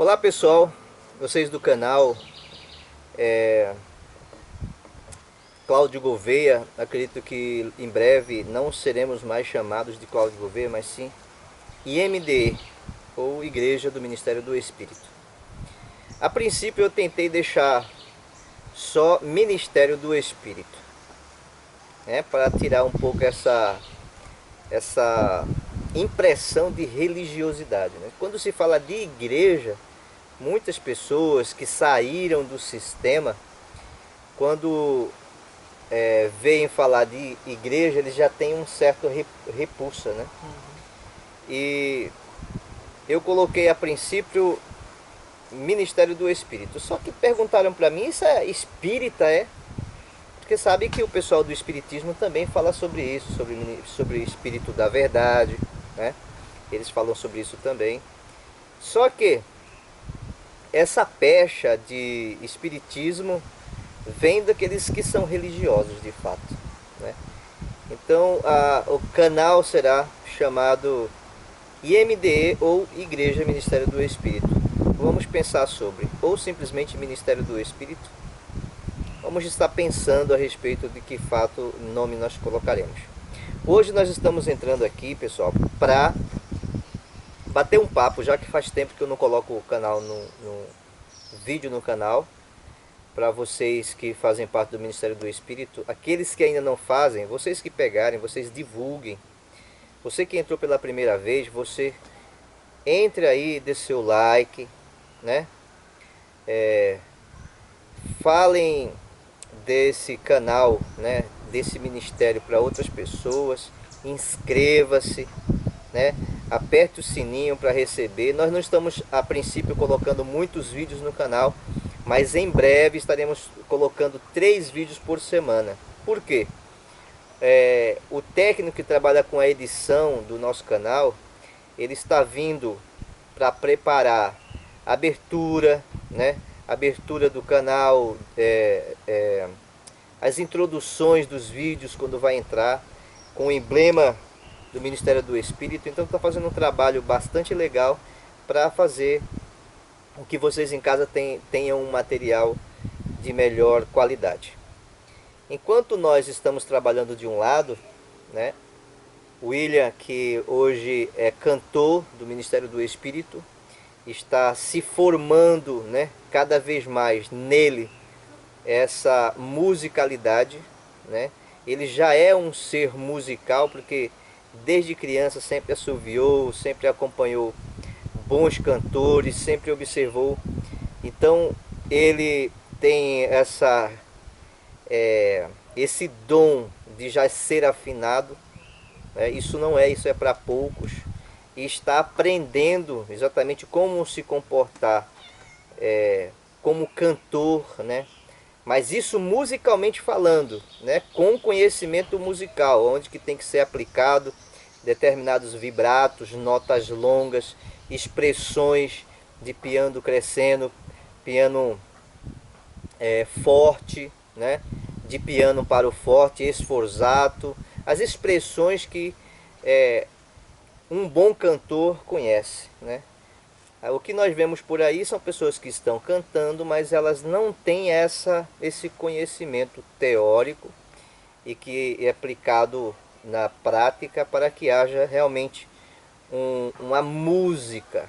Olá pessoal, vocês do canal Cláudio Gouveia. Acredito que em breve não seremos mais chamados de Cláudio Gouveia, mas sim IMDE, ou Igreja do Ministério do Espírito. A princípio eu tentei deixar só Ministério do Espírito, para tirar um pouco essa impressão de religiosidade. Quando se fala de igreja, muitas pessoas que saíram do sistema, quando veem falar de igreja, eles já têm um certo repulsa, né? E eu coloquei a princípio Ministério do Espírito. Só que perguntaram para mim, isso é espírita, é? Porque sabe que o pessoal do espiritismo também fala sobre isso, sobre o espírito da verdade, né? Eles falam sobre isso também. Só que essa pecha de espiritismo vem daqueles que são religiosos de fato, né? Então o canal será chamado IMDE, ou Igreja Ministério do Espírito. Vamos pensar sobre, ou simplesmente Ministério do Espírito. Vamos estar pensando a respeito de que fato nome nós colocaremos. Hoje nós estamos entrando aqui, pessoal, para bater um papo, já que faz tempo que eu não coloco o canal no vídeo no canal. Para vocês que fazem parte do Ministério do Espírito, aqueles que ainda não fazem, vocês que pegarem, vocês divulguem. Você que entrou pela primeira vez, você entre aí, dê seu like, né? Falem desse canal, né? Desse ministério para outras pessoas. Inscreva-se, né? Aperte o sininho para receber. Nós não estamos a princípio colocando muitos vídeos no canal, mas em breve estaremos colocando 3 vídeos por semana. Por quê? O técnico que trabalha com a edição do nosso canal, ele está vindo para preparar a abertura, né? Abertura do canal, as introduções dos vídeos quando vai entrar, com o emblema do Ministério do Espírito. Então está fazendo um trabalho bastante legal para fazer o que vocês em casa tenham um material de melhor qualidade. Enquanto nós estamos trabalhando de um lado, né, William, que hoje é cantor do Ministério do Espírito, está se formando, né, cada vez mais nele essa musicalidade, né? Ele já é um ser musical, porque desde criança sempre assoviou, sempre acompanhou bons cantores, sempre observou. Então ele tem esse dom de já ser afinado, né? Isso é para poucos. E está aprendendo exatamente como se comportar como cantor, né? Mas isso musicalmente falando, né? Com conhecimento musical, onde que tem que ser aplicado determinados vibratos, notas longas, expressões de piano crescendo, piano forte, né? De piano para o forte, sforzato, as expressões que um bom cantor conhece, né? O que nós vemos por aí são pessoas que estão cantando, mas elas não têm esse conhecimento teórico e que é aplicado na prática para que haja realmente uma música,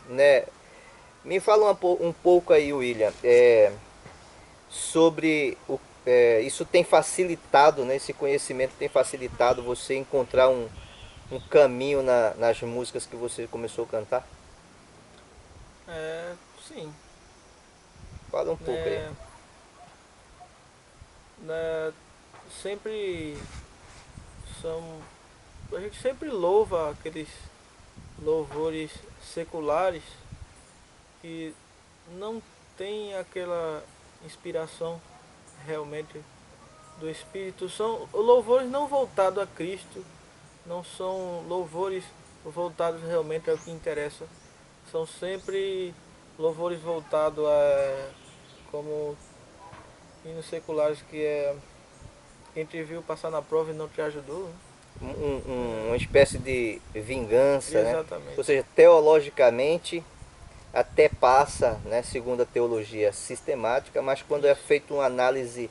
né? Me fala um pouco aí, William, sobre isso tem facilitado, né? Esse conhecimento tem facilitado você encontrar um caminho nas músicas que você começou a cantar? Sim, Fala um pouco aí. né, né, sempre são, a gente sempre louva aqueles louvores seculares que não tem aquela inspiração realmente do Espírito, são louvores não voltados a Cristo, não são louvores voltados realmente ao que interessa, são sempre louvores voltados a como hinos seculares que é quem te viu passar na prova e não te ajudou, né? Uma espécie de vingança, né? Ou Exatamente. seja, teologicamente até passa, né, segundo a teologia sistemática, mas quando é feita uma análise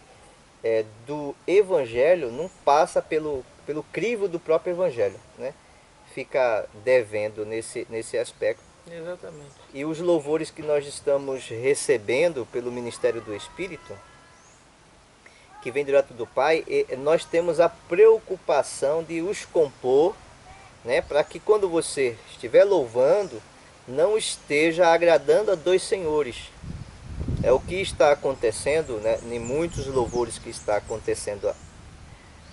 do Evangelho, não passa pelo crivo do próprio Evangelho, né? Fica devendo nesse aspecto. Exatamente. E os louvores que nós estamos recebendo pelo Ministério do Espírito, que vem direto do Pai, nós temos a preocupação de os compor, né, para que quando você estiver louvando, não esteja agradando a dois senhores. É o que está acontecendo, né, em muitos louvores que está acontecendo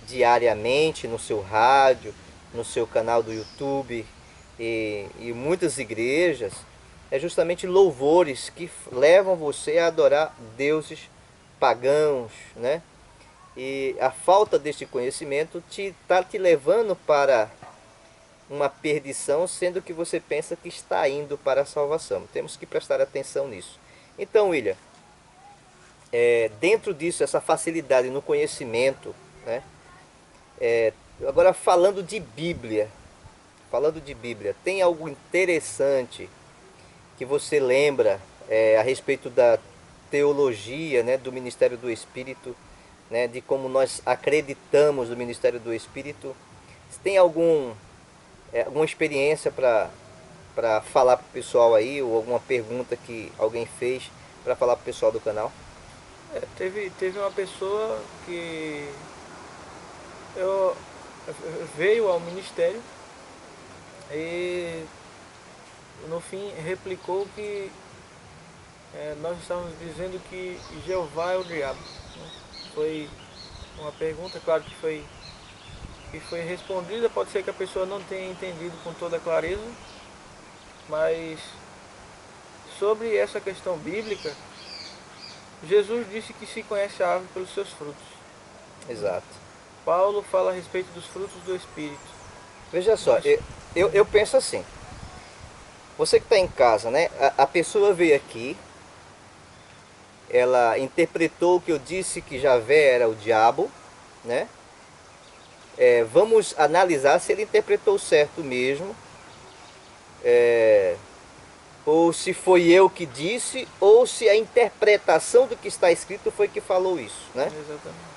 diariamente no seu rádio, no seu canal do YouTube e muitas igrejas, é justamente louvores que levam você a adorar deuses pagãos, né? E a falta deste conhecimento está te levando para uma perdição, sendo que você pensa que está indo para a salvação. Temos que prestar atenção nisso. Então, William, dentro disso, essa facilidade no conhecimento, né? Agora falando de Bíblia, tem algo interessante que você lembra a respeito da teologia, né, do Ministério do Espírito, né, de como nós acreditamos no Ministério do Espírito? Você tem alguma experiência para falar para o pessoal aí, ou alguma pergunta que alguém fez para falar para o pessoal do canal? Teve uma pessoa que eu, veio ao ministério e no fim replicou que nós estávamos dizendo que Jeová é o diabo, né? Foi uma pergunta, claro que foi respondida, pode ser que a pessoa não tenha entendido com toda clareza, mas sobre essa questão bíblica, Jesus disse que se conhece a árvore pelos seus frutos. Exato. Paulo fala a respeito dos frutos do Espírito. Veja só, eu penso assim, você que está em casa, né? A pessoa veio aqui, ela interpretou que eu disse que Javé era o diabo, né? Vamos analisar se ele interpretou certo mesmo, ou se foi eu que disse, ou se a interpretação do que está escrito foi que falou isso, né? Exatamente.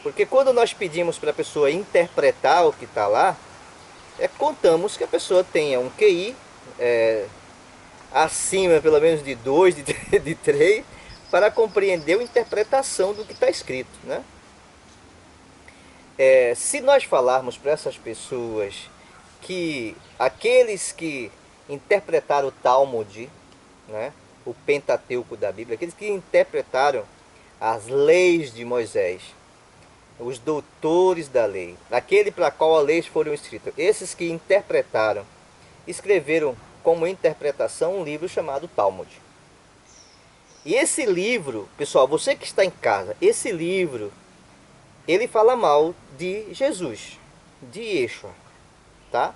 Porque quando nós pedimos para a pessoa interpretar o que está lá, contamos que a pessoa tenha um QI acima pelo menos de 2, de 3, para compreender a interpretação do que está escrito, né? Se nós falarmos para essas pessoas que aqueles que interpretaram o Talmud, né, o Pentateuco da Bíblia, aqueles que interpretaram as leis de Moisés, os doutores da lei, aquele para qual as leis foram escritas, esses que interpretaram, escreveram como interpretação um livro chamado Talmud. E esse livro, pessoal, você que está em casa, esse livro, ele fala mal de Jesus, de Yeshua, tá?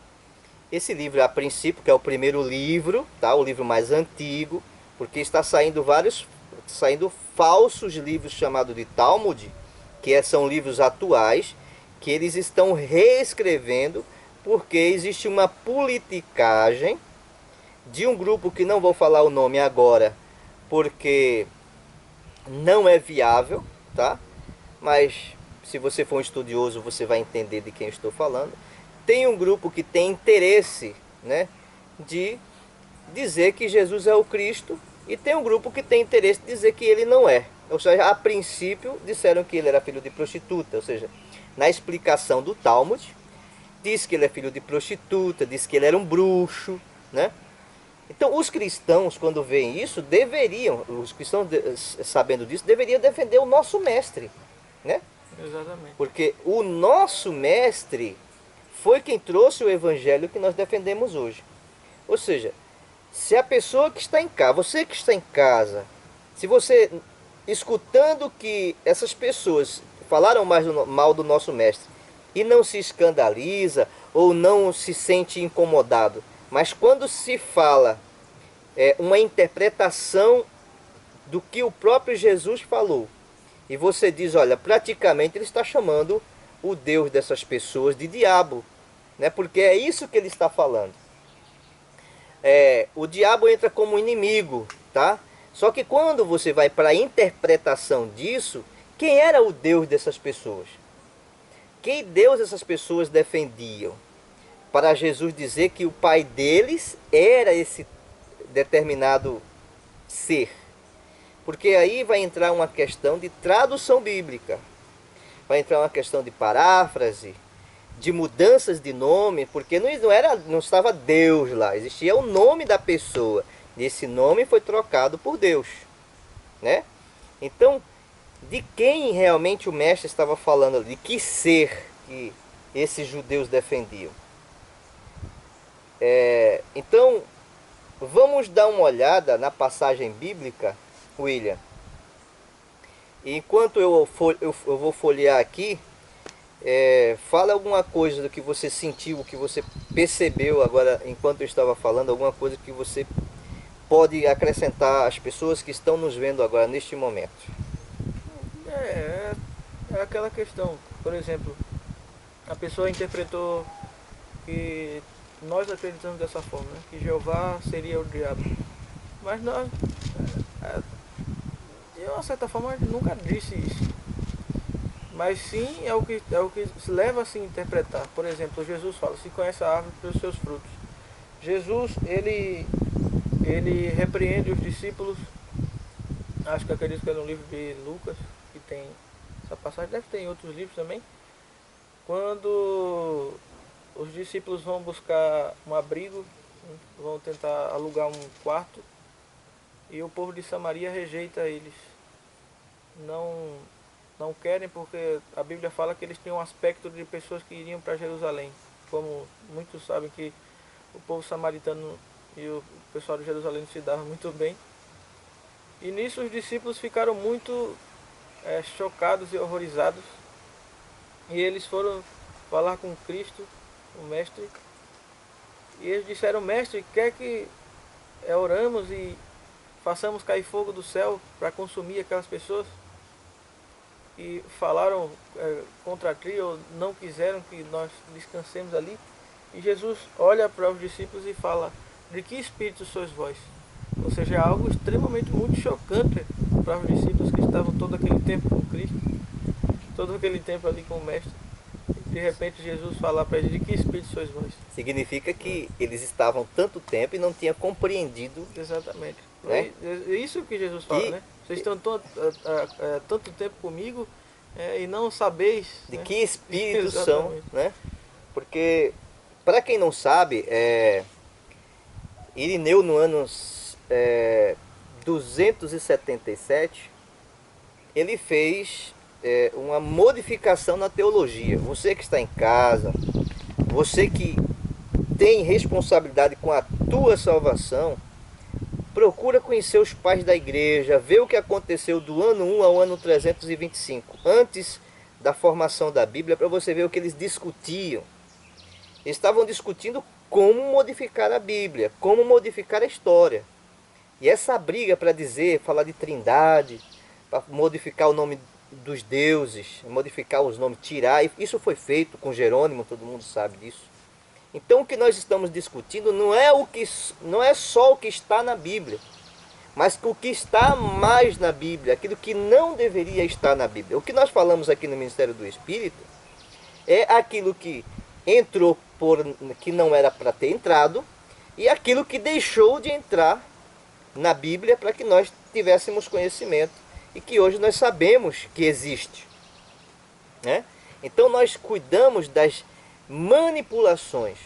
Esse livro, a princípio, que é o primeiro livro, tá? O livro mais antigo, porque está saindo falsos livros chamados de Talmud, que são livros atuais, que eles estão reescrevendo, porque existe uma politicagem de um grupo que não vou falar o nome agora, porque não é viável, tá? Mas se você for um estudioso, você vai entender de quem eu estou falando. Tem um grupo que tem interesse, né, de dizer que Jesus é o Cristo, e tem um grupo que tem interesse de dizer que ele não é. Ou seja, a princípio disseram que ele era filho de prostituta, ou seja, na explicação do Talmud, diz que ele é filho de prostituta, diz que ele era um bruxo, né? Então os cristãos, quando veem isso, os cristãos sabendo disso, deveriam defender o nosso mestre, né? Exatamente. Porque o nosso mestre foi quem trouxe o evangelho que nós defendemos hoje. Ou seja, se a pessoa que está em casa, você que está em casa, se você, escutando que essas pessoas falaram mal do nosso mestre e não se escandaliza ou não se sente incomodado, mas quando se fala uma interpretação do que o próprio Jesus falou, e você diz, olha, praticamente ele está chamando o Deus dessas pessoas de diabo, né? Porque é isso que ele está falando. o diabo entra como inimigo, tá? Só que quando você vai para a interpretação disso, quem era o Deus dessas pessoas? Que Deus essas pessoas defendiam? Para Jesus dizer que o pai deles era esse determinado ser. Porque aí vai entrar uma questão de tradução bíblica, vai entrar uma questão de paráfrase, de mudanças de nome, porque não estava Deus lá, existia o nome da pessoa, e esse nome foi trocado por Deus, né? Então, de quem realmente o mestre estava falando, de que ser que esses judeus defendiam? Então, vamos dar uma olhada na passagem bíblica, William. Enquanto eu vou folhear aqui, fala alguma coisa do que você sentiu, o que você percebeu agora enquanto eu estava falando, alguma coisa que você pode acrescentar às pessoas que estão nos vendo agora neste momento. É aquela questão, por exemplo, a pessoa interpretou que nós acreditamos dessa forma, né? Que Jeová seria o diabo. Mas nós, de uma certa forma, a gente nunca disse isso. Mas sim é o que se leva a se interpretar. Por exemplo, Jesus fala, se conhece a árvore pelos seus frutos. Jesus, ele repreende os discípulos, acho que acredito que é no livro de Lucas, que tem essa passagem, deve ter em outros livros também, quando os discípulos vão buscar um abrigo, vão tentar alugar um quarto, e o povo de Samaria rejeita eles. Não querem, porque a Bíblia fala que eles têm um aspecto de pessoas que iriam para Jerusalém. Como muitos sabem que o povo samaritano e o pessoal de Jerusalém se davam muito bem. E nisso os discípulos ficaram muito chocados e horrorizados. E eles foram falar com Cristo, o Mestre. E eles disseram, Mestre, quer que oramos e façamos cair fogo do céu para consumir aquelas pessoas? E falaram contra ti, ou não quiseram que nós descansemos ali. E Jesus olha para os discípulos e fala, de que espírito sois vós? Ou seja, é algo extremamente muito chocante para os discípulos que estavam todo aquele tempo com Cristo, todo aquele tempo ali com o Mestre. E de repente Jesus fala para eles, de que espírito sois vós? Significa que eles estavam tanto tempo e não tinham compreendido. Exatamente. Né? É isso que Jesus fala, né? Vocês estão tanto tempo comigo e não sabeis de né? que espírito são, né? Porque, para quem não sabe, Irineu no ano 277, ele fez uma modificação na teologia. Você que está em casa, você que tem responsabilidade com a tua salvação, procura conhecer os pais da igreja, ver o que aconteceu do ano 1 ao ano 325, antes da formação da Bíblia, para você ver o que eles discutiam. Eles estavam discutindo como modificar a Bíblia, como modificar a história. E essa briga para falar de trindade, para modificar o nome dos deuses, modificar os nomes, tirar, isso foi feito com Jerônimo, todo mundo sabe disso. Então o que nós estamos discutindo não é só o que está na Bíblia, mas o que está mais na Bíblia, aquilo que não deveria estar na Bíblia. O que nós falamos aqui no Ministério do Espírito é aquilo que entrou que não era para ter entrado, e aquilo que deixou de entrar na Bíblia para que nós tivéssemos conhecimento e que hoje nós sabemos que existe, né? Então nós cuidamos das manipulações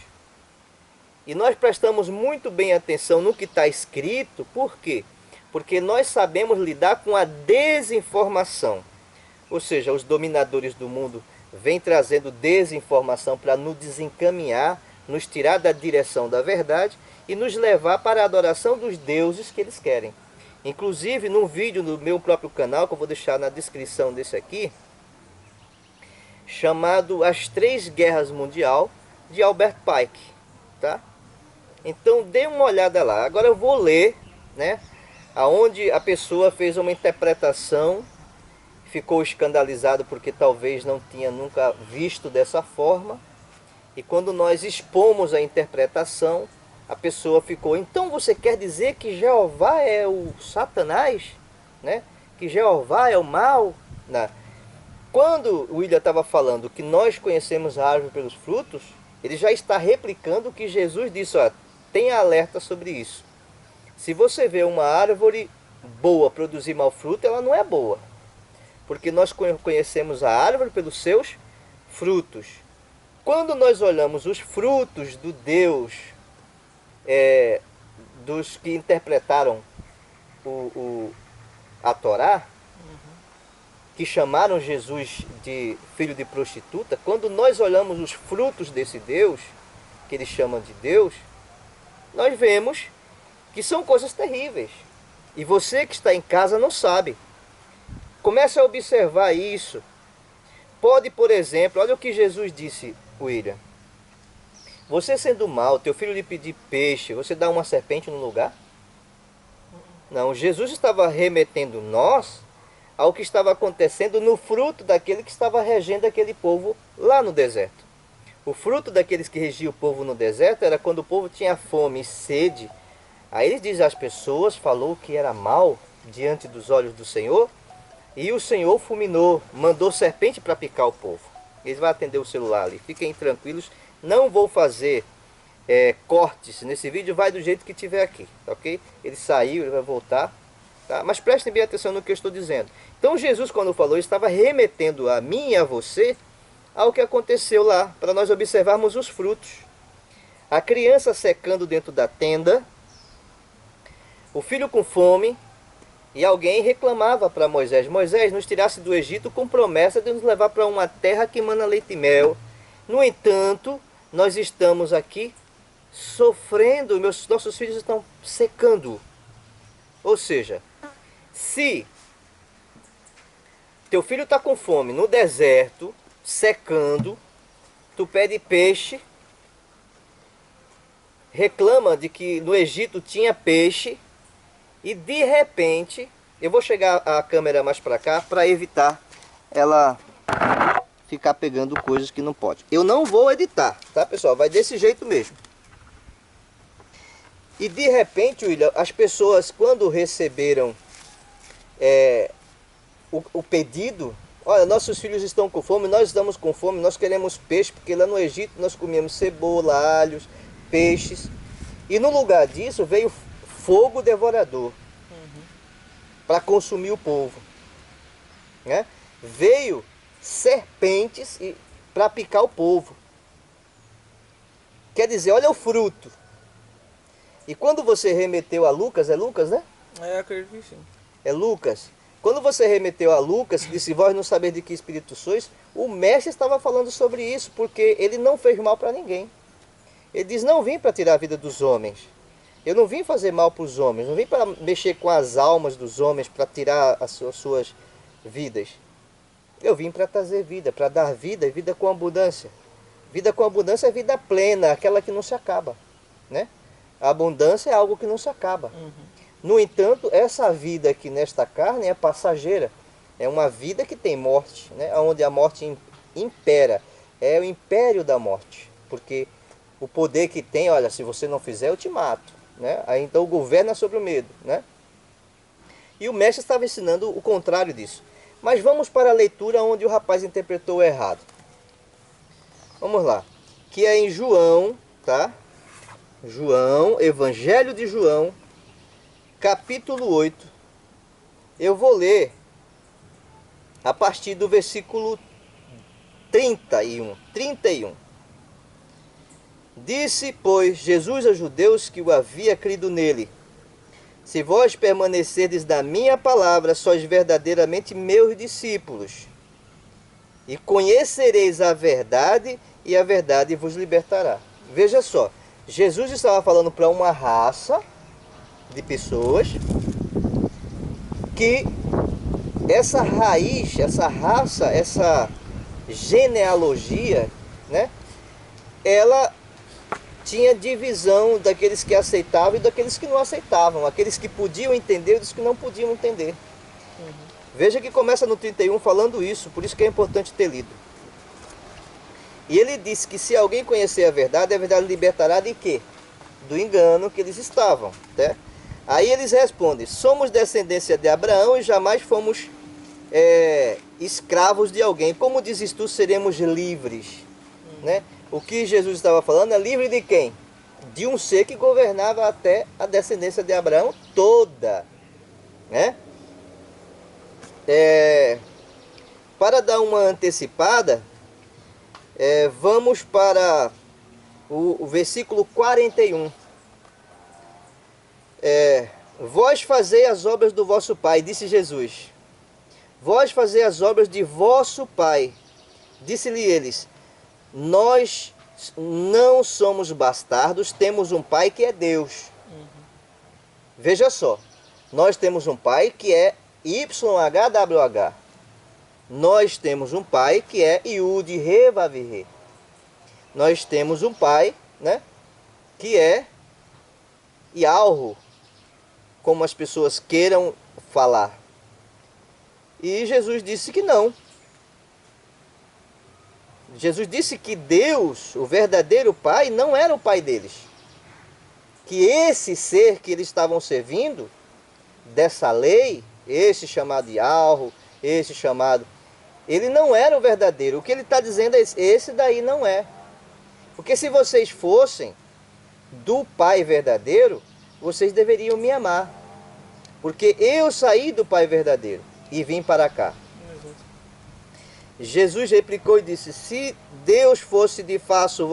e nós prestamos muito bem atenção no que está escrito. Por quê? Porque nós sabemos lidar com a desinformação, ou seja, os dominadores do mundo vêm trazendo desinformação para nos desencaminhar, nos tirar da direção da verdade e nos levar para a adoração dos deuses que eles querem. Inclusive, num vídeo no meu próprio canal, que eu vou deixar na descrição desse aqui, chamado As Três Guerras Mundial, de Albert Pike, tá? Então, dê uma olhada lá. Agora eu vou ler, né, aonde a pessoa fez uma interpretação, ficou escandalizado porque talvez não tinha nunca visto dessa forma, e quando nós expomos a interpretação, a pessoa ficou, então você quer dizer que Jeová é o Satanás? Né? Que Jeová é o mal? Né? Quando o William estava falando que nós conhecemos a árvore pelos frutos, ele já está replicando o que Jesus disse, ó, tenha alerta sobre isso. Se você vê uma árvore boa produzir mau fruto, ela não é boa. Porque nós conhecemos a árvore pelos seus frutos. Quando nós olhamos os frutos do Deus, dos que interpretaram a Torá, que chamaram Jesus de filho de prostituta, quando nós olhamos os frutos desse Deus, que eles chamam de Deus, nós vemos que são coisas terríveis. E você que está em casa não sabe. Comece a observar isso. Pode, por exemplo, olha o que Jesus disse, William. Você sendo mal, teu filho lhe pedir peixe, você dá uma serpente no lugar? Não, Jesus estava remetendo nós ao que estava acontecendo no fruto daquele que estava regendo aquele povo lá no deserto. O fruto daqueles que regiam o povo no deserto era quando o povo tinha fome e sede. Aí ele diz às pessoas, falou que era mal diante dos olhos do Senhor, e o Senhor fulminou, mandou serpente para picar o povo. Eles vão atender o celular ali, fiquem tranquilos, não vou fazer cortes nesse vídeo, vai do jeito que tiver aqui, ok? Ele saiu, ele vai voltar. Tá? Mas prestem bem atenção no que eu estou dizendo. Então Jesus, quando falou, estava remetendo a mim e a você ao que aconteceu lá, para nós observarmos os frutos. A criança secando dentro da tenda, o filho com fome, e alguém reclamava para Moisés, Moisés, nos tirasse do Egito com promessa de nos levar para uma terra que emana leite e mel. No entanto, nós estamos aqui sofrendo, nossos filhos estão secando. Ou seja, se teu filho está com fome no deserto, secando, tu pede peixe, reclama de que no Egito tinha peixe, e de repente, eu vou chegar a câmera mais para cá para evitar ela ficar pegando coisas que não pode. Eu não vou editar, tá pessoal? Vai desse jeito mesmo. E de repente, William, as pessoas quando receberam o pedido, olha, nossos filhos estão com fome, nós estamos com fome, nós queremos peixe, porque lá no Egito nós comíamos cebola, alhos, peixes. E no lugar disso veio fogo devorador para consumir o povo. Né? Veio serpentes para picar o povo. Quer dizer, olha o fruto. E quando você remeteu a Lucas, é Lucas, né? Acredito que sim. É Lucas. Quando você remeteu a Lucas, disse, vós não sabeis de que espírito sois, o mestre estava falando sobre isso, porque ele não fez mal para ninguém. Ele diz, não vim para tirar a vida dos homens. Eu não vim fazer mal para os homens, não vim para mexer com as almas dos homens, para tirar as suas vidas. Eu vim para trazer vida, para dar vida e vida com abundância. Vida com abundância é vida plena, aquela que não se acaba. Né? A abundância é algo que não se acaba. No entanto, essa vida aqui nesta carne é passageira. É uma vida que tem morte, né? Onde a morte impera. É o império da morte. Porque o poder que tem, olha, se você não fizer, eu te mato. Né? Aí, então governa sobre o medo. Né? E o mestre estava ensinando o contrário disso. Mas vamos para a leitura onde o rapaz interpretou errado. Vamos lá. Que é em João, tá? João, Evangelho de João, capítulo 8. Eu vou ler a partir do versículo 31. Disse, pois, Jesus aos judeus que o havia crido nele, se vós permanecerdes na minha palavra, sois verdadeiramente meus discípulos, e conhecereis a verdade, e a verdade vos libertará. Veja só, Jesus estava falando para uma raça de pessoas que essa raiz, essa raça, essa genealogia, né, ela tinha divisão daqueles que aceitavam e daqueles que não aceitavam, aqueles que podiam entender e dos que não podiam entender. Veja que começa no 31 falando isso, por isso que é importante ter lido. E ele disse que se alguém conhecer a verdade libertará de quê? do engano que eles estavam, né? Aí eles respondem: somos descendência de Abraão e jamais fomos escravos de alguém. Como dizes tu, seremos livres, né? O que Jesus estava falando é livre de quem? De um ser que governava até a descendência de Abraão toda, né? Para dar uma antecipada, vamos para o versículo 41. Vós fazei as obras do vosso pai, disse Jesus. Vós fazei as obras de vosso pai. Disse-lhe eles: nós não somos bastardos, temos um pai que é Deus. Veja só, nós temos um pai que é YHWH. Nós temos um pai que é Yud Re Vav Re. Nós temos um pai, né, que é Yalro, como as pessoas queiram falar. E Jesus disse que não. Jesus disse que Deus, o verdadeiro pai, não era o pai deles. Que esse ser que eles estavam servindo, dessa lei, esse chamado Yalro, esse chamado, ele não era o verdadeiro. O que ele está dizendo é esse daí não é. Porque se vocês fossem do pai verdadeiro, vocês deveriam me amar. Porque eu saí do pai verdadeiro e vim para cá. Jesus replicou e disse: se Deus fosse de fato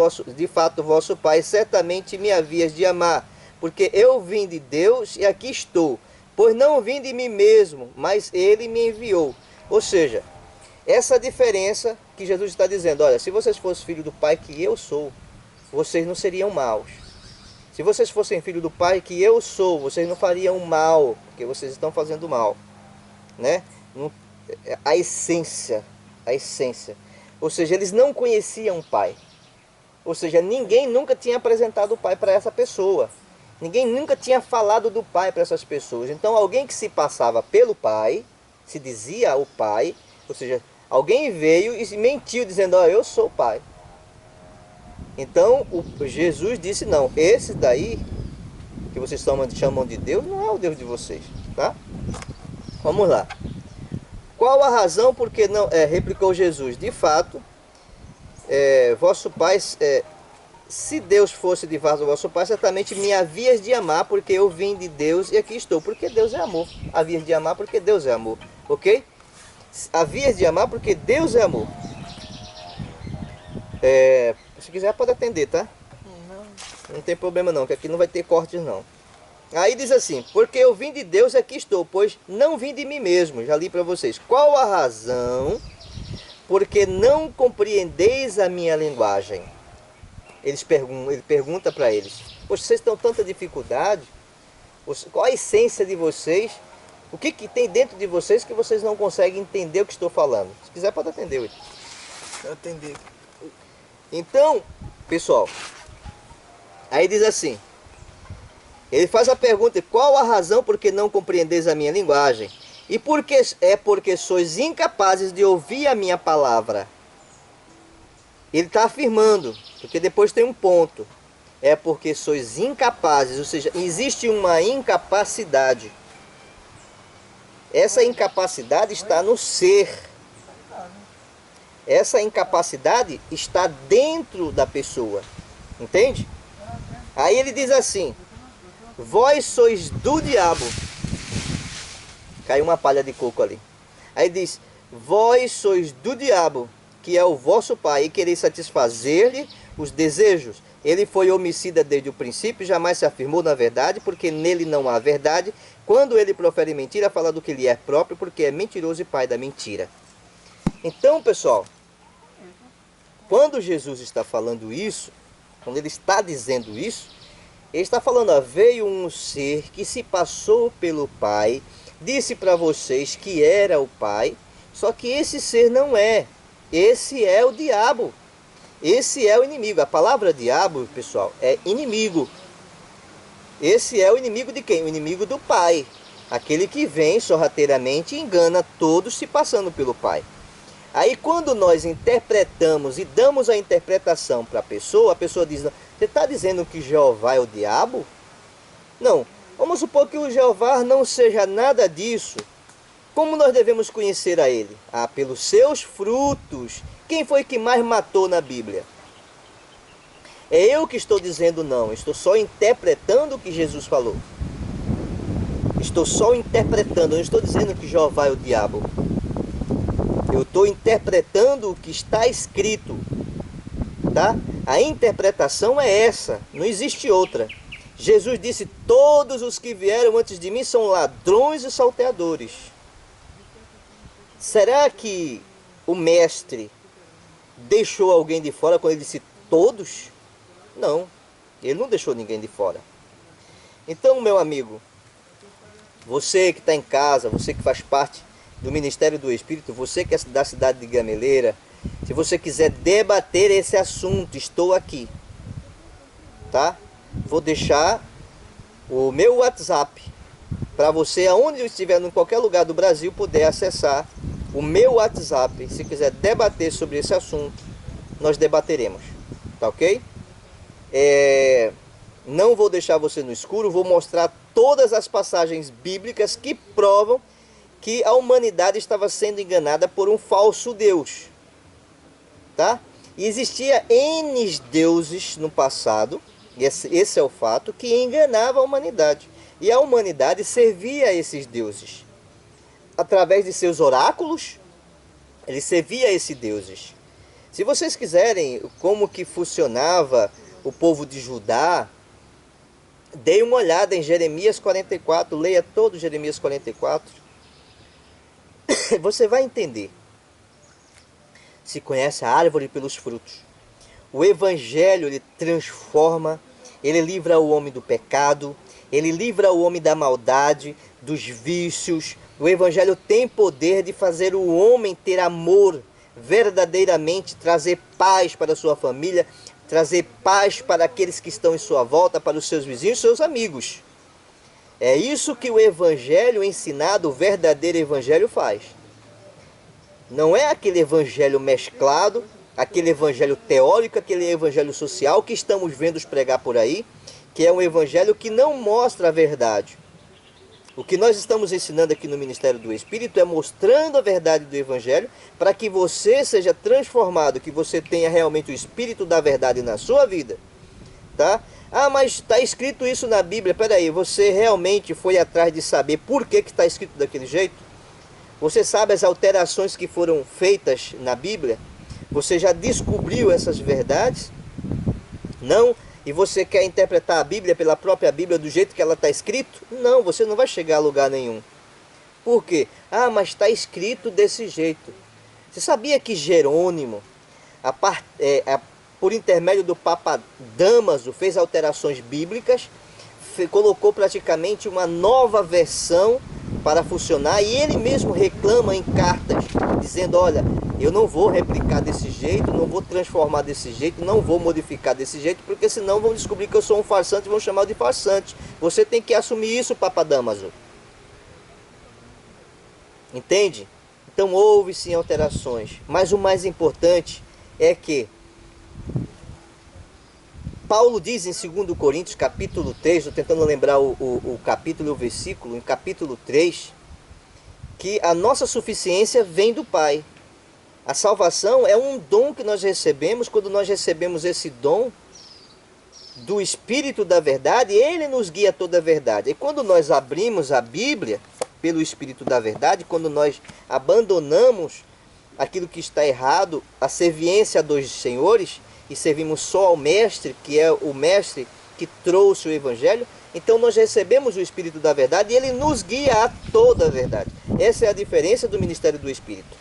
vosso pai, certamente me havias de amar, porque eu vim de Deus e aqui estou. Pois não vim de mim mesmo, mas ele me enviou. Ou seja, essa diferença que Jesus está dizendo: olha, se vocês fossem filho do pai que eu sou, vocês não seriam maus. Se vocês fossem filho do pai que eu sou, vocês não fariam mal, porque vocês estão fazendo mal, né? A essência. Ou seja, eles não conheciam o pai. Ou seja, ninguém nunca tinha apresentado o pai para essa pessoa. Ninguém nunca tinha falado do pai para essas pessoas. Então alguém que se passava pelo pai, se dizia o pai, ou seja, alguém veio e mentiu dizendo: ó, eu sou o pai. Então Jesus disse: não, esse daí que vocês chamam de Deus não é o Deus de vocês, tá? Vamos lá. Qual a razão porque não, replicou Jesus: de fato, vosso pai, se Deus fosse de fato vosso pai, certamente me havias de amar, porque eu vim de Deus e aqui estou, porque Deus é amor. Havias de amar porque Deus é amor, ok? Havias de amar porque Deus é amor. Se quiser pode atender, tá? Não tem problema não, que aqui não vai ter cortes não. Aí diz assim: porque eu vim de Deus e aqui estou, pois não vim de mim mesmo. Já li para vocês. Qual a razão porque não compreendeis a minha linguagem? Ele pergunta para eles: poxa, vocês estão com tanta dificuldade? Qual a essência de vocês? O que tem dentro de vocês que vocês não conseguem entender o que estou falando? Se quiser pode atender. Eu atender. Então, pessoal, aí diz assim, ele faz a pergunta: qual a razão porque não compreendeis a minha linguagem? E porque sois incapazes de ouvir a minha palavra. Ele está afirmando, porque depois tem um ponto. É porque sois incapazes, ou seja, existe uma incapacidade. Essa incapacidade está no ser. Essa incapacidade está dentro da pessoa. Entende? Aí ele diz assim: vós sois do diabo. Caiu uma palha de coco ali. Aí diz: vós sois do diabo, que é o vosso pai, e quereis satisfazer-lhe os desejos. Ele foi homicida desde o princípio, jamais se afirmou na verdade, porque nele não há verdade. Quando ele profere mentira, fala do que lhe é próprio, porque é mentiroso e pai da mentira. Então, pessoal, quando Jesus está falando isso, quando ele está dizendo isso, ele está falando: ó, veio um ser que se passou pelo pai, disse para vocês que era o pai, só que esse ser não é. Esse é o diabo. Esse é o inimigo. A palavra diabo, pessoal, é inimigo. Esse é o inimigo de quem? O inimigo do pai. Aquele que vem sorrateiramente e engana todos se passando pelo pai. Aí quando nós interpretamos e damos a interpretação para a pessoa diz: Você está dizendo que Jeová é o diabo? Não. Vamos supor que o Jeová não seja nada disso. Como nós devemos conhecer a ele? Ah, pelos seus frutos. Quem foi que mais matou na Bíblia? É eu que estou dizendo não. Estou só interpretando o que Jesus falou. Estou só interpretando. Não estou dizendo que Jeová é o diabo. Eu estou interpretando o que está escrito. Tá? A interpretação é essa. Não existe outra. Jesus disse: todos os que vieram antes de mim são ladrões e salteadores. Será que o mestre deixou alguém de fora quando ele disse todos? Não, ele não deixou ninguém de fora. Então, meu amigo, você que está em casa, você que faz parte do Ministério do Espírito, você que é da cidade de Gameleira, se você quiser debater esse assunto, estou aqui, tá? Vou deixar o meu WhatsApp para você, aonde eu estiver, em qualquer lugar do Brasil, poder acessar o meu WhatsApp. Se quiser debater sobre esse assunto, nós debateremos, tá ok? Não vou deixar você no escuro, vou mostrar todas as passagens bíblicas que provam que a humanidade estava sendo enganada por um falso Deus, tá? E existia N deuses no passado, esse é o fato, que enganava a humanidade. E a humanidade servia a esses deuses. Através de seus oráculos, ele servia a esses deuses. Se vocês quiserem como que funcionava o povo de Judá, dê uma olhada em Jeremias 44, leia todo Jeremias 44. Você vai entender. Se conhece a árvore pelos frutos. O Evangelho, ele transforma, ele livra o homem do pecado, ele livra o homem da maldade, dos vícios. O Evangelho tem poder de fazer o homem ter amor verdadeiramente, trazer paz para a sua família, trazer paz para aqueles que estão em sua volta, para os seus vizinhos, seus amigos. É isso que o Evangelho ensinado, o verdadeiro Evangelho faz. Não é aquele Evangelho mesclado, aquele Evangelho teórico, aquele Evangelho social que estamos vendo pregar por aí, que é um Evangelho que não mostra a verdade. O que nós estamos ensinando aqui no Ministério do Espírito é mostrando a verdade do Evangelho para que você seja transformado, que você tenha realmente o Espírito da verdade na sua vida, tá? Ah, mas está escrito isso na Bíblia. Peraí, você realmente foi atrás de saber por que está escrito daquele jeito? Você sabe as alterações que foram feitas na Bíblia? Você já descobriu essas verdades? Não? E você quer interpretar a Bíblia pela própria Bíblia do jeito que ela está escrito? Não, você não vai chegar a lugar nenhum. Por quê? Ah, mas está escrito desse jeito. Você sabia que Jerônimo, por intermédio do Papa Damaso, fez alterações bíblicas, colocou praticamente uma nova versão para funcionar, e ele mesmo reclama em cartas, dizendo: olha, eu não vou replicar desse jeito, não vou transformar desse jeito, não vou modificar desse jeito, porque senão vão descobrir que eu sou um farsante e vão chamar de farsante. Você tem que assumir isso, Papa Damaso. Entende? Então houve sim alterações, mas o mais importante é que Paulo diz em 2 Coríntios capítulo 3, estou tentando lembrar o capítulo e o versículo, em capítulo 3, que a nossa suficiência vem do Pai. A salvação é um dom que nós recebemos. Quando nós recebemos esse dom do Espírito da verdade, ele nos guia toda a verdade. E quando nós abrimos a Bíblia pelo Espírito da verdade, quando nós abandonamos aquilo que está errado, a serviência a dois senhores, e servimos só ao Mestre, que é o Mestre que trouxe o Evangelho, então nós recebemos o Espírito da verdade e ele nos guia a toda a verdade. Essa é a diferença do Ministério do Espírito.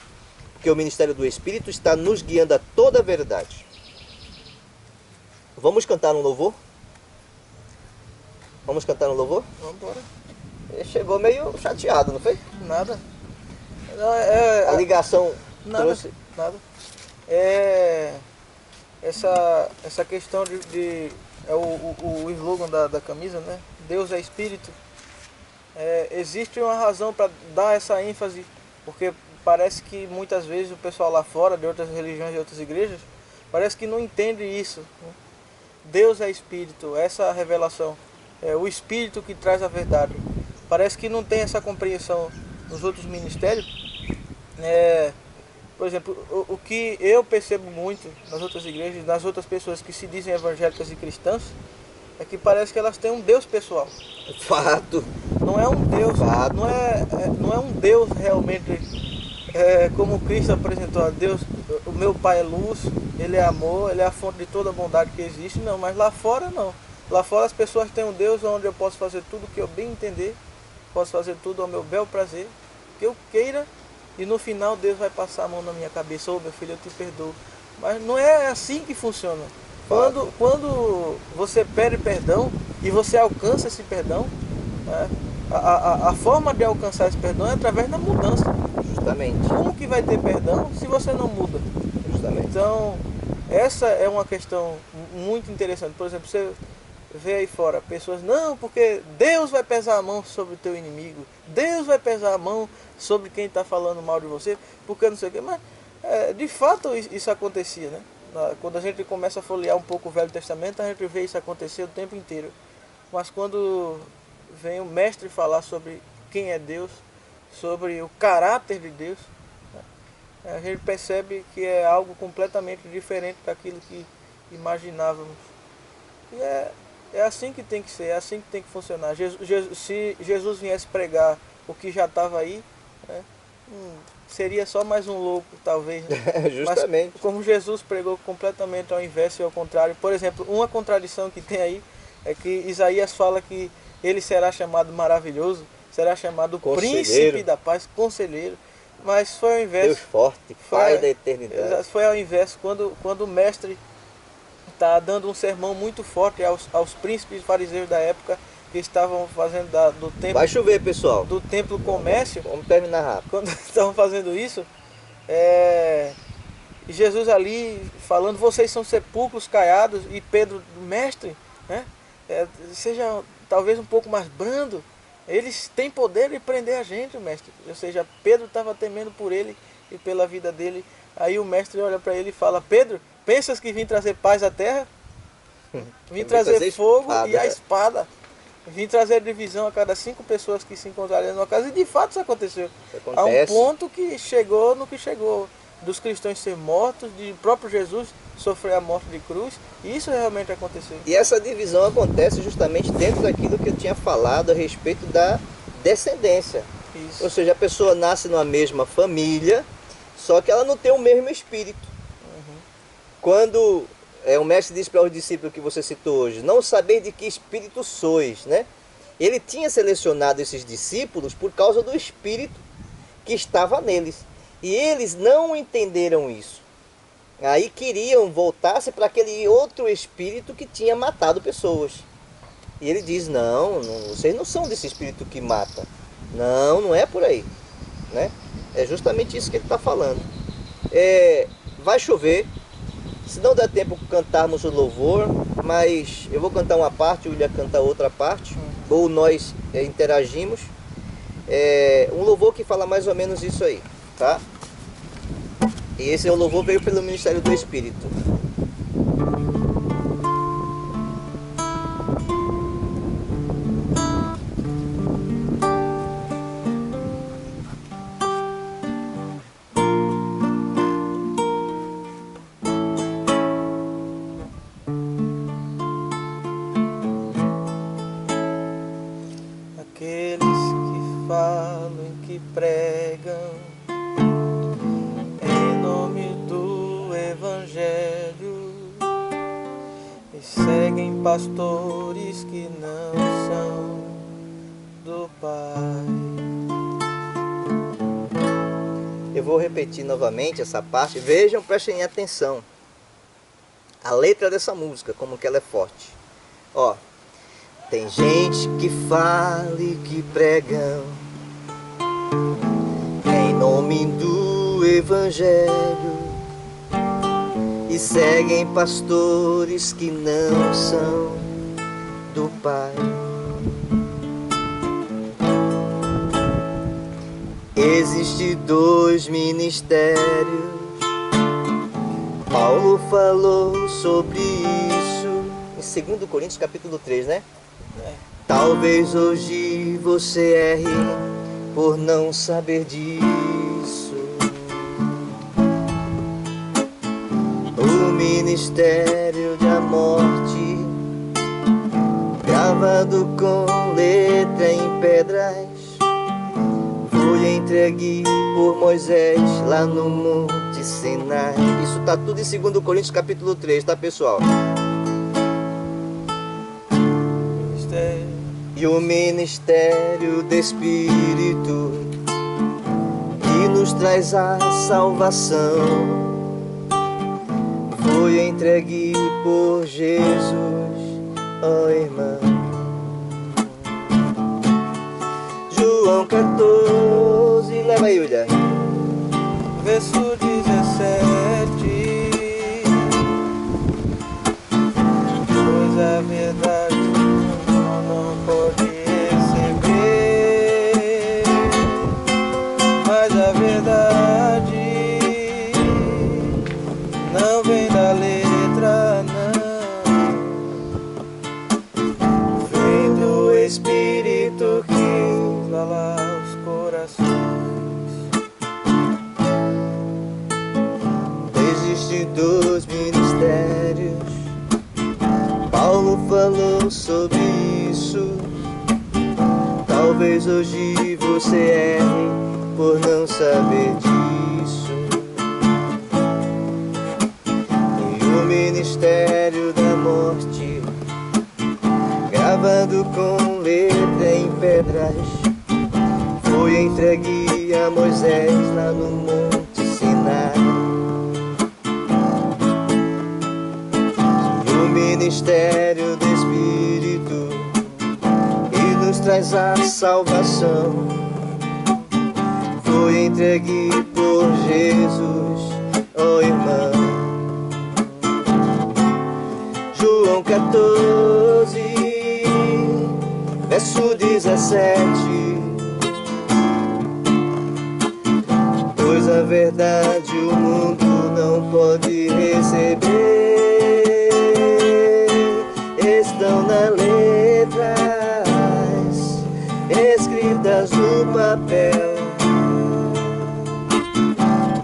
Porque o Ministério do Espírito está nos guiando a toda a verdade. Vamos cantar um louvor? Vamos cantar um louvor? Vamos embora. Ele chegou meio chateado, não foi? Nada. A ligação nada, trouxe... Nada. Essa questão é o slogan da camisa, né? Deus é Espírito. Existe uma razão para dar essa ênfase, porque parece que muitas vezes o pessoal lá fora, de outras religiões e outras igrejas, parece que não entende isso, né? Deus é Espírito, essa revelação, é o Espírito que traz a verdade. Parece que não tem essa compreensão nos outros ministérios. Por exemplo, o que eu percebo muito nas outras igrejas, nas outras pessoas que se dizem evangélicas e cristãs, é que parece que elas têm um Deus pessoal. Fato. Não é um Deus, Fato. não é um Deus realmente como Cristo apresentou a Deus. O meu Pai é luz, Ele é amor, Ele é a fonte de toda a bondade que existe. Não, mas lá fora não. Lá fora as pessoas têm um Deus onde eu posso fazer tudo o que eu bem entender, posso fazer tudo ao meu bel prazer, que eu queira, e no final Deus vai passar a mão na minha cabeça: ô meu filho, eu te perdoo. Mas não é assim que funciona. Quando você pede perdão e você alcança esse perdão, né, a forma de alcançar esse perdão é através da mudança. Justamente. Como que vai ter perdão se você não muda? Justamente. Então, essa é uma questão muito interessante. Por exemplo, você vê aí fora pessoas: não, porque Deus vai pesar a mão sobre o teu inimigo, Deus vai pesar a mão sobre quem está falando mal de você, porque não sei o quê. Mas, de fato, isso acontecia, né? Quando a gente começa a folhear um pouco o Velho Testamento, a gente vê isso acontecer o tempo inteiro. Mas quando vem o mestre falar sobre quem é Deus, sobre o caráter de Deus, né, a gente percebe que é algo completamente diferente daquilo que imaginávamos. E é assim que tem que ser, é assim que tem que funcionar. Se Jesus viesse pregar o que já estava aí, né, seria só mais um louco, talvez. Né? Justamente. Mas como Jesus pregou completamente ao inverso e ao contrário. Por exemplo, uma contradição que tem aí é que Isaías fala que ele será chamado maravilhoso, será chamado príncipe da paz, conselheiro. Mas foi ao inverso. Deus forte, Pai da eternidade. Foi ao inverso, quando o mestre está dando um sermão muito forte aos príncipes fariseus da época, que estavam fazendo do templo. Vai chover, pessoal. Do templo comércio. Vamos terminar rápido. Quando estavam fazendo isso, Jesus ali falando: vocês são sepulcros caiados. E Pedro: mestre, né, seja talvez um pouco mais brando. Eles têm poder de prender a gente, mestre. Ou seja, Pedro estava temendo por ele e pela vida dele. Aí o mestre olha para ele e fala: Pedro, pensas que vim trazer paz à terra? Vim trazer fogo e a espada. Vim trazer divisão a cada 5 pessoas que se encontrarem numa casa. E de fato isso aconteceu. Há um ponto que chegou no que chegou. Dos cristãos ser mortos, de próprio Jesus sofrer a morte de cruz. E isso realmente aconteceu. E essa divisão acontece justamente dentro daquilo que eu tinha falado a respeito da descendência. Isso. Ou seja, a pessoa nasce numa mesma família, só que ela não tem o mesmo espírito. Quando o mestre diz para os discípulos que você citou hoje: não saber de que espírito sois, né? Ele tinha selecionado esses discípulos por causa do espírito que estava neles. E eles não entenderam isso. Aí queriam voltar-se para aquele outro espírito que tinha matado pessoas. E ele diz: não, vocês não são desse espírito que mata. Não é por aí, né? É justamente isso que ele está falando. Vai chover. Se não der tempo cantarmos o louvor, mas eu vou cantar uma parte, o William canta outra parte, ou nós interagimos. Um louvor que fala mais ou menos isso aí, tá? E esse louvor veio pelo Ministério do Espírito. Aqueles que falam, que pregam em nome do Evangelho e seguem pastores que não são do Pai. Eu vou repetir novamente essa parte. Vejam, prestem atenção. A letra dessa música, como que ela é forte. Ó. Tem gente que fala e que pregam em nome do Evangelho e seguem pastores que não são do Pai. Existem 2 ministérios. Paulo falou sobre isso em 2 Coríntios capítulo 3, né? É. Talvez hoje você erre por não saber disso. O ministério da morte, gravado com letra em pedras, foi entregue por Moisés lá no Monte Sinai. Isso tá tudo em 2 Coríntios capítulo 3, tá, pessoal? E o ministério do Espírito que nos traz a salvação foi entregue por Jesus, ó irmão. João 14, leva aí, Yulia. Verso 17. Pois a verdade não pode receber, mas a verdade não vem da letra, não. Vem do Espírito que fala aos corações. Existem dois ministérios, Paulo falou sobre isso. Talvez hoje você erre por não saber disso. E o ministério da morte, gravado com letra em pedras, foi entregue a Moisés lá no Monte Sinai. E o ministério do Espírito que nos traz a salvação foi entregue por Jesus, ó irmão. João 14, verso 17. Pois a verdade o mundo não pode receber, estão nas letras escritas no papel,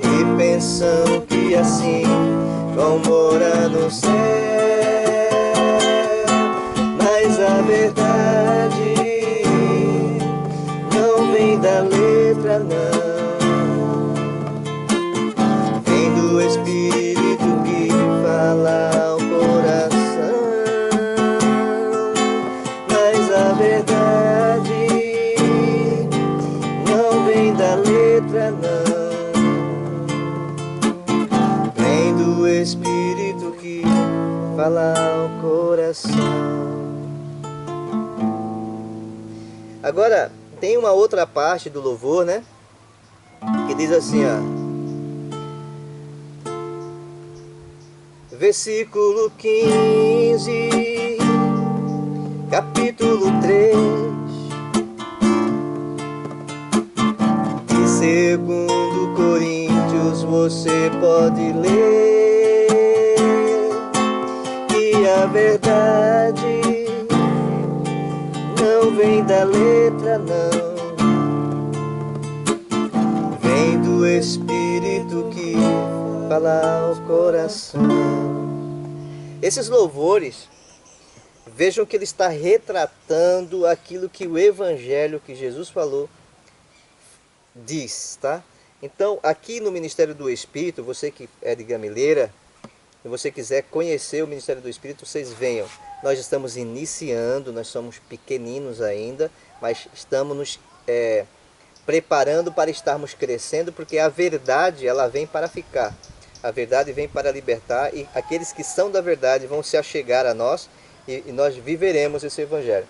e pensam que assim vão morar no céu, mas a verdade não vem da letra, não. Vem do Espírito que fala ao coração, mas a verdade não vem da letra, não. Vem do Espírito que fala ao coração. Agora, tem uma outra parte do louvor, né? Que diz assim, ó. Versículo 15, capítulo 3. De 2 Coríntios você pode ler que a verdade não vem da letra, não. Vem do Espírito que fala ao coração. Esses louvores, vejam que ele está retratando aquilo que o Evangelho que Jesus falou diz, tá? Então, aqui no Ministério do Espírito, você que é de Gameleira, se você quiser conhecer o Ministério do Espírito, vocês venham. Nós estamos iniciando, nós somos pequeninos ainda, mas estamos nos preparando para estarmos crescendo, porque a verdade, ela vem para ficar. A verdade vem para libertar, e aqueles que são da verdade vão se achegar a nós, e nós viveremos esse Evangelho.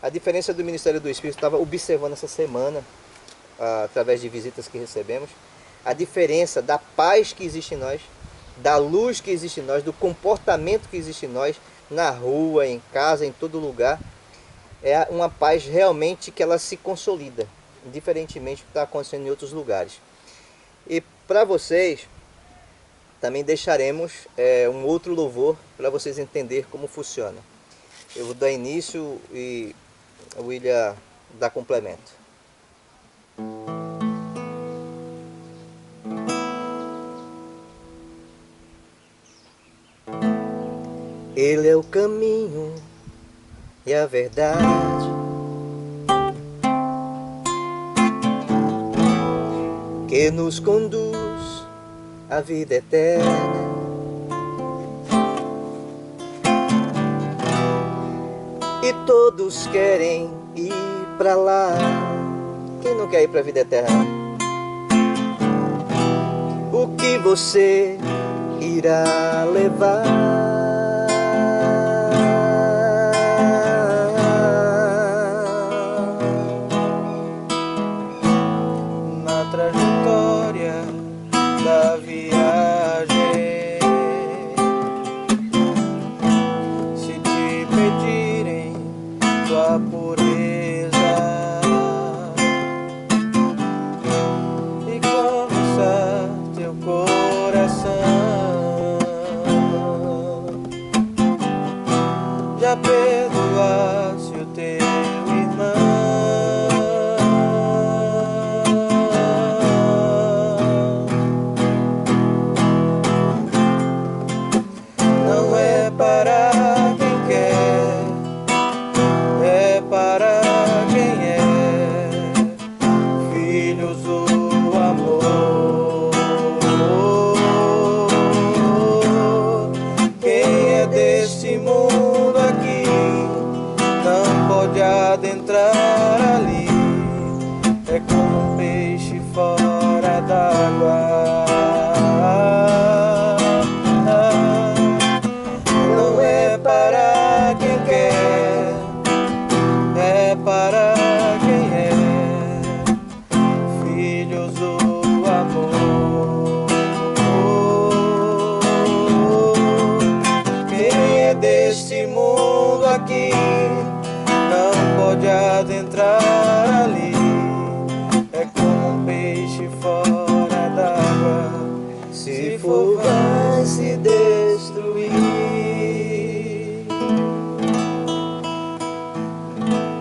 A diferença do Ministério do Espírito, estava observando essa semana, através de visitas que recebemos, a diferença da paz que existe em nós, da luz que existe em nós, do comportamento que existe em nós, na rua, em casa, em todo lugar. É uma paz realmente que ela se consolida, diferentemente do que está acontecendo em outros lugares. E para vocês, também deixaremos um outro louvor para vocês entenderem como funciona. Eu vou dar início e o William dá complemento. Ele é o caminho e a verdade, que nos conduz à vida eterna. E todos querem ir pra lá. Quem não quer ir pra vida eterna? O que você irá levar? Na trajetória da viagem, se te pedirem tua pureza e confessar teu coração, já perdoaste o teu irmão. Não é para quem quer, é para quem é filhos do amor. Quem é deste mundo aqui não pode adentrar ali, é como um peixe fora d'água. Não é para quem quer, é para quem é filhos do amor. Quem é deste mundo aqui não pode adentrar ali, é como um peixe fora d'água, se for vai se destruir.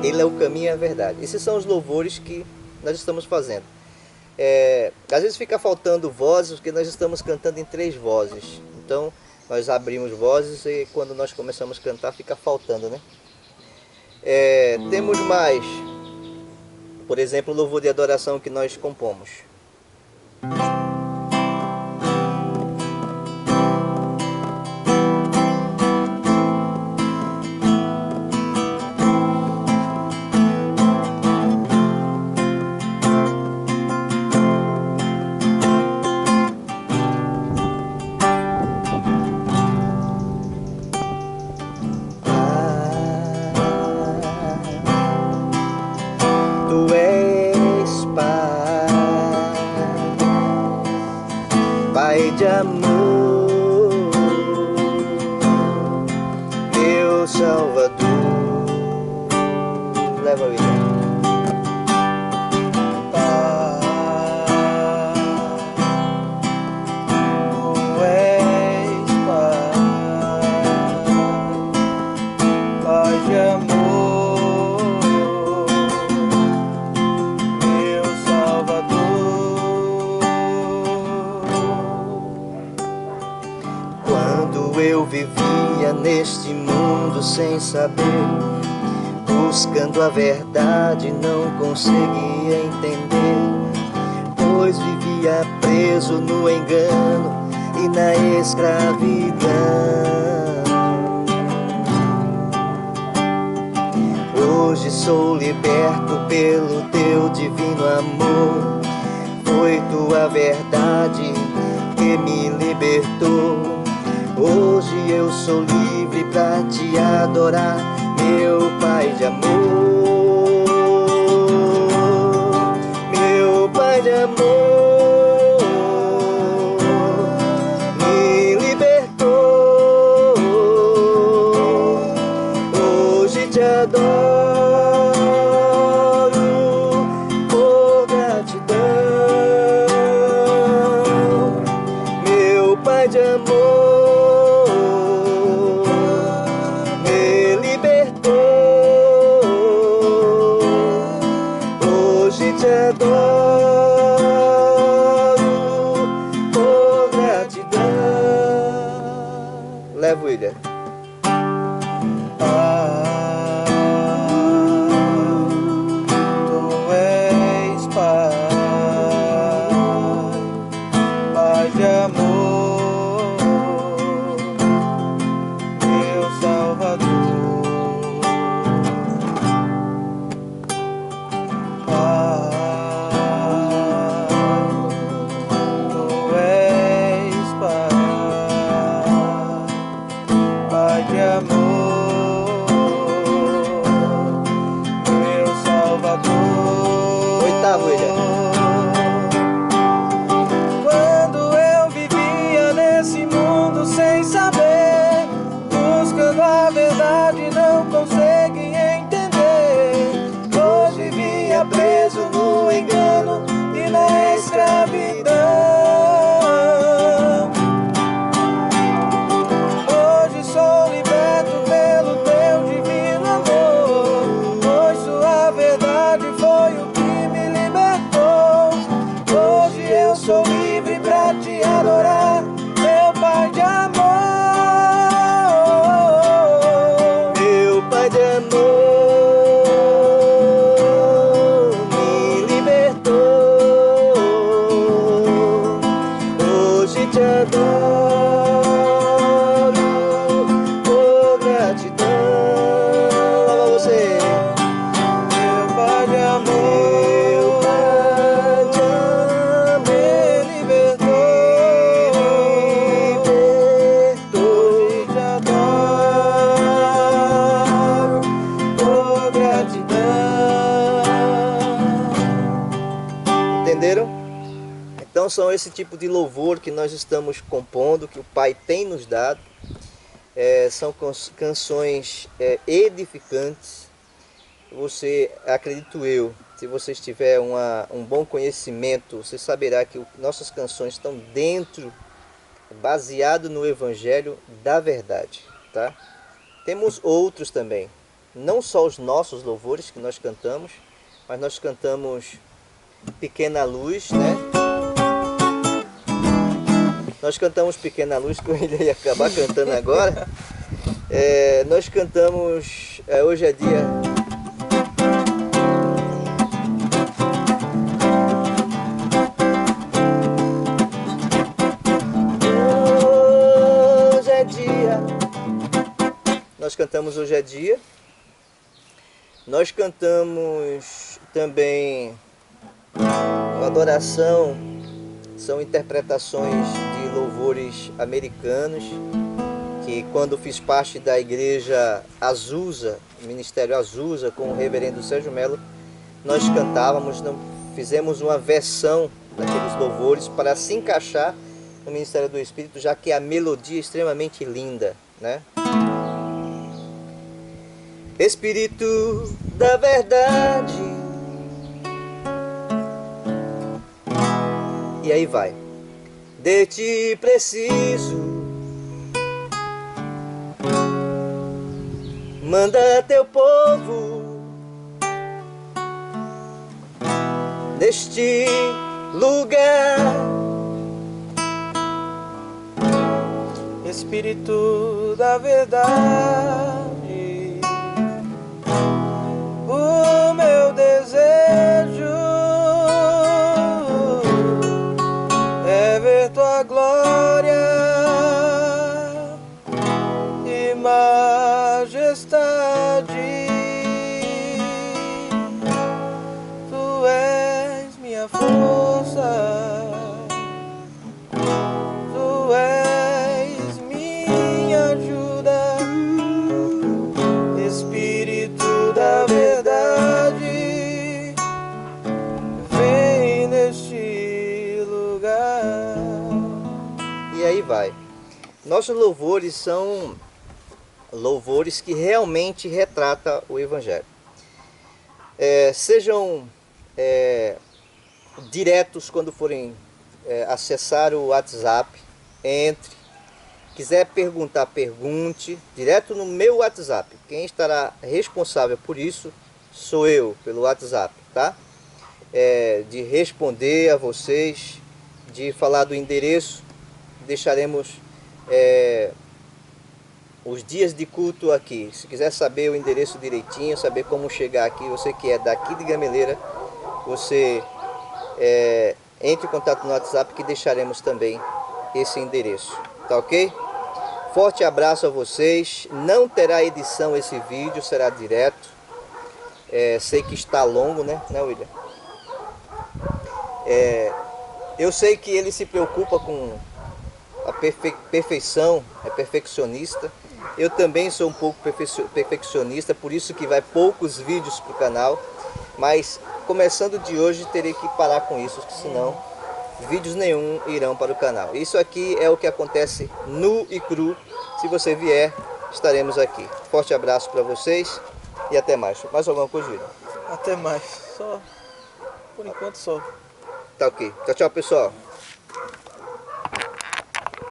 Ele é o caminho e a verdade. Esses são os louvores que nós estamos fazendo. Às vezes fica faltando vozes, porque nós estamos cantando em 3 vozes. Então nós abrimos vozes e quando nós começamos a cantar fica faltando, né? Temos mais, por exemplo, o louvor de adoração que nós compomos. Tu és Pai de amor, meu Salvador. Leva ele. Tu és Pai de amor, meu Salvador. Quando eu vivia neste mundo sem saber, buscando a verdade, não conseguia entender, pois vivia preso no engano e na escravidão. Hoje sou liberto pelo teu divino amor, foi tua verdade que me libertou. Hoje eu sou livre pra te adorar, meu Pai de amor, meu Pai de amor, me libertou. Hoje te adoro por gratidão, meu Pai de amor, me libertou. te adoro, por gratidão. Leva, William. Tu és Pai, Pai de amor, meu Salvador. Tu és Pai, Pai de amor, meu Salvador. Oitavo, William. Quando eu vivia nesse mundo sem saber, buscando a verdade, não consegui entender. Hoje vivia preso no engano e na escravidão. Hoje sou liberto pelo teu divino amor, pois sua verdade foi o que me libertou. Hoje eu sou livre pra te adorar, meu Pai de amor. Meu Pai de amor me libertou. Hoje te adoro, por gratidão. Alô, você. Meu Pai de amor, Meu Pai de amor me libertou. Hoje te adoro, por gratidão. Entenderam? Então são esse tipo de louvor que nós estamos compondo, que o Pai tem nos dado. São canções edificantes. Você, acredito eu, se você tiver um bom conhecimento, você saberá que nossas canções estão dentro, baseado no Evangelho da verdade, tá? Temos outros também, não só os nossos louvores que nós cantamos, mas nós cantamos Pequena Luz, né? Nós cantamos Pequena Luz, que eu ia acabar cantando agora. Nós cantamos Hoje é Dia. Hoje é dia. Nós cantamos Hoje é Dia. Nós cantamos também Adoração. São interpretações de louvores americanos, que quando fiz parte da igreja Azusa, Ministério Azusa, com o reverendo Sérgio Melo, nós cantávamos, fizemos uma versão daqueles louvores para se encaixar no Ministério do Espírito, já que a melodia é extremamente linda, né? Espírito da verdade. E aí vai. De ti preciso, manda teu povo neste lugar. Espírito da verdade, o meu desejo é ver tua glória e majestade. Tu és minha força, tu és minha ajuda, Espírito da verdade, vem neste lugar. E aí vai. Nossos louvores são louvores que realmente retratam o Evangelho. Sejam diretos quando forem acessar o WhatsApp, entre. Quiser perguntar, pergunte direto no meu WhatsApp. Quem estará responsável por isso sou eu, pelo WhatsApp, tá? de responder a vocês, de falar do endereço. Deixaremos os dias de culto aqui. Se quiser saber o endereço direitinho, saber como chegar aqui, você que é daqui de Gameleira, você entre em contato no WhatsApp que deixaremos também esse endereço, tá ok? Forte abraço a vocês. Não terá edição esse vídeo, será direto. Sei que está longo, né William? Eu sei que ele se preocupa com a perfeição, é perfeccionista. Eu também sou um pouco perfeccionista, por isso que vai poucos vídeos para o canal. Mas começando de hoje terei que parar com isso, senão vídeos nenhum irão para o canal. Isso aqui é o que acontece nu e cru. Se você vier, estaremos aqui. Forte abraço para vocês e até mais. Mais alguma coisa, William? Até mais. Só. Por enquanto só. Tá ok. Tchau, tchau, pessoal.